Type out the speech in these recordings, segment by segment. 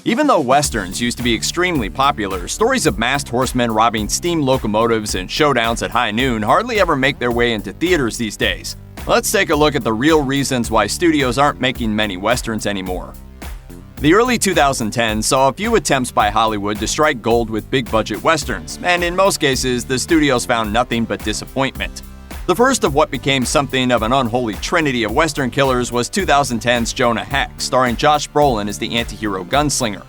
Even though westerns used to be extremely popular, stories of masked horsemen robbing steam locomotives and showdowns at high noon hardly ever make their way into theaters these days. Let's take a look at the real reasons why studios aren't making many westerns anymore. The early 2010s saw a few attempts by Hollywood to strike gold with big-budget westerns, and in most cases, the studios found nothing but disappointment. The first of what became something of an unholy trinity of western killers was 2010's Jonah Hex, starring Josh Brolin as the anti-hero gunslinger.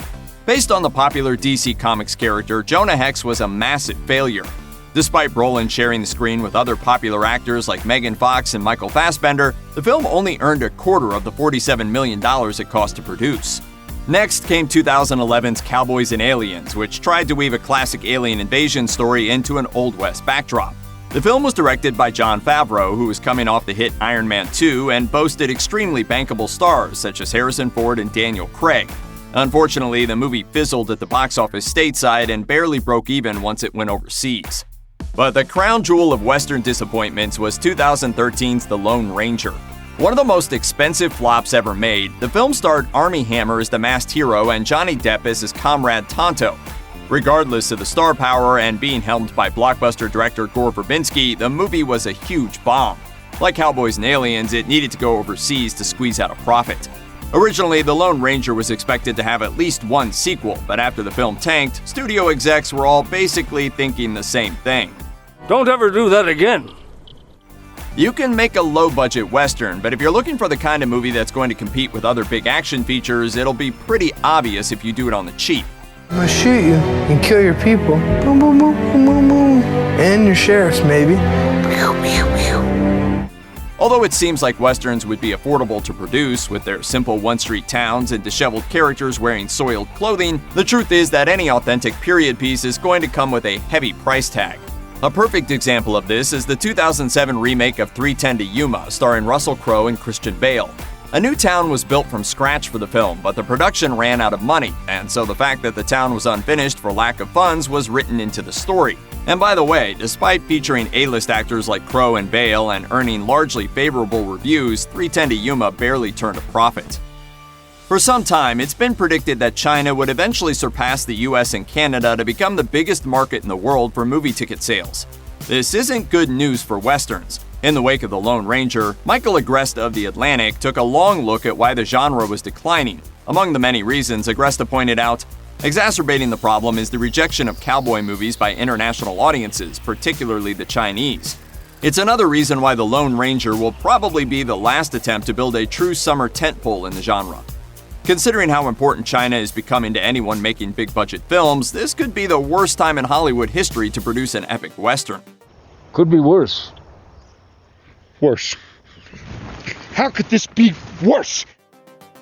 Based on the popular DC Comics character, Jonah Hex was a massive failure. Despite Brolin sharing the screen with other popular actors like Megan Fox and Michael Fassbender, the film only earned a quarter of the $47 million it cost to produce. Next came 2011's Cowboys and Aliens, which tried to weave a classic alien invasion story into an Old West backdrop. The film was directed by Jon Favreau, who was coming off the hit Iron Man 2 and boasted extremely bankable stars such as Harrison Ford and Daniel Craig. Unfortunately, the movie fizzled at the box office stateside and barely broke even once it went overseas. But the crown jewel of Western disappointments was 2013's The Lone Ranger. One of the most expensive flops ever made, the film starred Armie Hammer as the masked hero and Johnny Depp as his comrade Tonto. Regardless of the star power and being helmed by blockbuster director Gore Verbinski, the movie was a huge bomb. Like Cowboys and Aliens, it needed to go overseas to squeeze out a profit. Originally, The Lone Ranger was expected to have at least one sequel, but after the film tanked, studio execs were all basically thinking the same thing. Don't ever do that again. You can make a low-budget western, but if you're looking for the kind of movie that's going to compete with other big action features, it'll be pretty obvious if you do it on the cheap. I'm gonna shoot you and kill your people. Boom, boom, boom, boom, boom, boom. And your sheriffs, maybe. Although it seems like westerns would be affordable to produce with their simple one-street towns and disheveled characters wearing soiled clothing, the truth is that any authentic period piece is going to come with a heavy price tag. A perfect example of this is the 2007 remake of 3:10 to Yuma, starring Russell Crowe and Christian Bale. A new town was built from scratch for the film, but the production ran out of money, and so the fact that the town was unfinished for lack of funds was written into the story. And by the way, despite featuring A-list actors like Crowe and Bale and earning largely favorable reviews, 3:10 to Yuma barely turned a profit. For some time, it's been predicted that China would eventually surpass the US and Canada to become the biggest market in the world for movie ticket sales. This isn't good news for westerns. In the wake of The Lone Ranger, Michael Agresta of The Atlantic took a long look at why the genre was declining. Among the many reasons, Agresta pointed out, exacerbating the problem is the rejection of cowboy movies by international audiences, particularly the Chinese. It's another reason why The Lone Ranger will probably be the last attempt to build a true summer tentpole in the genre. Considering how important China is becoming to anyone making big-budget films, this could be the worst time in Hollywood history to produce an epic western. Could be worse. Worse. How could this be worse?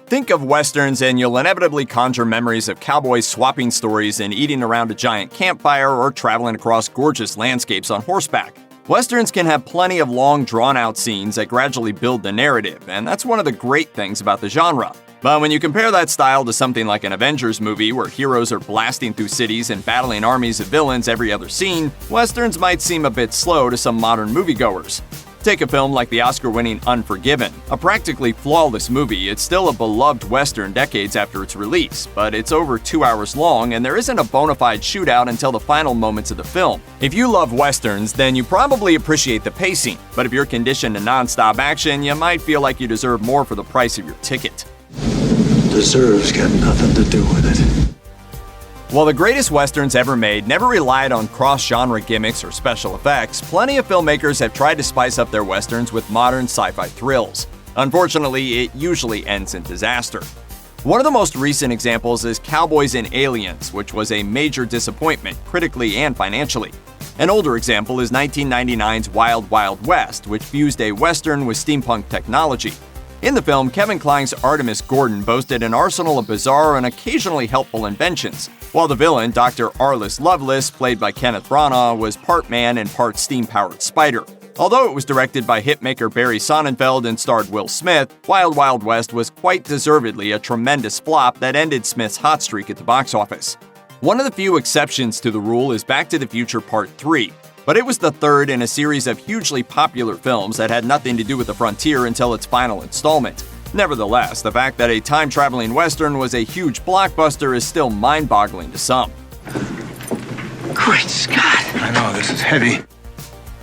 Think of westerns and you'll inevitably conjure memories of cowboys swapping stories and eating around a giant campfire or traveling across gorgeous landscapes on horseback. Westerns can have plenty of long, drawn-out scenes that gradually build the narrative, and that's one of the great things about the genre. But when you compare that style to something like an Avengers movie where heroes are blasting through cities and battling armies of villains every other scene, westerns might seem a bit slow to some modern moviegoers. Take a film like the Oscar-winning Unforgiven. A practically flawless movie, it's still a beloved western decades after its release, but it's over 2 hours long and there isn't a bona fide shootout until the final moments of the film. If you love westerns, then you probably appreciate the pacing, but if you're conditioned to non-stop action, you might feel like you deserve more for the price of your ticket. Deserves got nothing to do with it. While the greatest westerns ever made never relied on cross-genre gimmicks or special effects, plenty of filmmakers have tried to spice up their westerns with modern sci-fi thrills. Unfortunately, it usually ends in disaster. One of the most recent examples is Cowboys and Aliens, which was a major disappointment, critically and financially. An older example is 1999's Wild Wild West, which fused a western with steampunk technology. In the film, Kevin Kline's Artemis Gordon boasted an arsenal of bizarre and occasionally helpful inventions, while the villain, Dr. Arliss Lovelace, played by Kenneth Branagh, was part man and part steam-powered spider. Although it was directed by hitmaker Barry Sonnenfeld and starred Will Smith, Wild Wild West was quite deservedly a tremendous flop that ended Smith's hot streak at the box office. One of the few exceptions to the rule is Back to the Future Part 3, but it was the third in a series of hugely popular films that had nothing to do with the frontier until its final installment. Nevertheless, the fact that a time-traveling Western was a huge blockbuster is still mind-boggling to some. Great Scott! I know, this is heavy.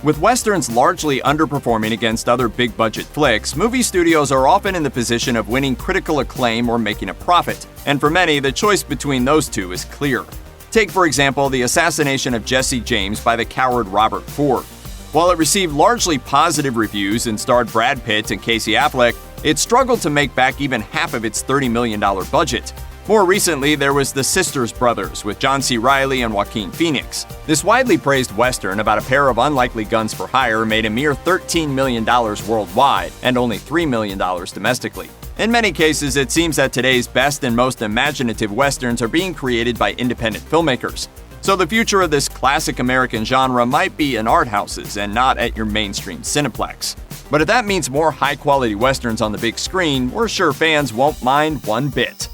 With Westerns largely underperforming against other big-budget flicks, movie studios are often in the position of winning critical acclaim or making a profit, and for many, the choice between those two is clear. Take, for example, the assassination of Jesse James by the coward Robert Ford. While it received largely positive reviews and starred Brad Pitt and Casey Affleck, it struggled to make back even half of its $30 million budget. More recently, there was The Sisters Brothers with John C. Reilly and Joaquin Phoenix. This widely praised Western about a pair of unlikely guns for hire made a mere $13 million worldwide and only $3 million domestically. In many cases, it seems that today's best and most imaginative Westerns are being created by independent filmmakers. So the future of this classic American genre might be in art houses and not at your mainstream Cineplex. But if that means more high-quality Westerns on the big screen, we're sure fans won't mind one bit.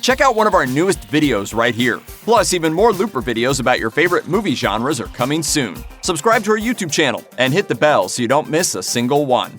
Check out one of our newest videos right here. Plus, even more Looper videos about your favorite movie genres are coming soon. Subscribe to our YouTube channel and hit the bell so you don't miss a single one.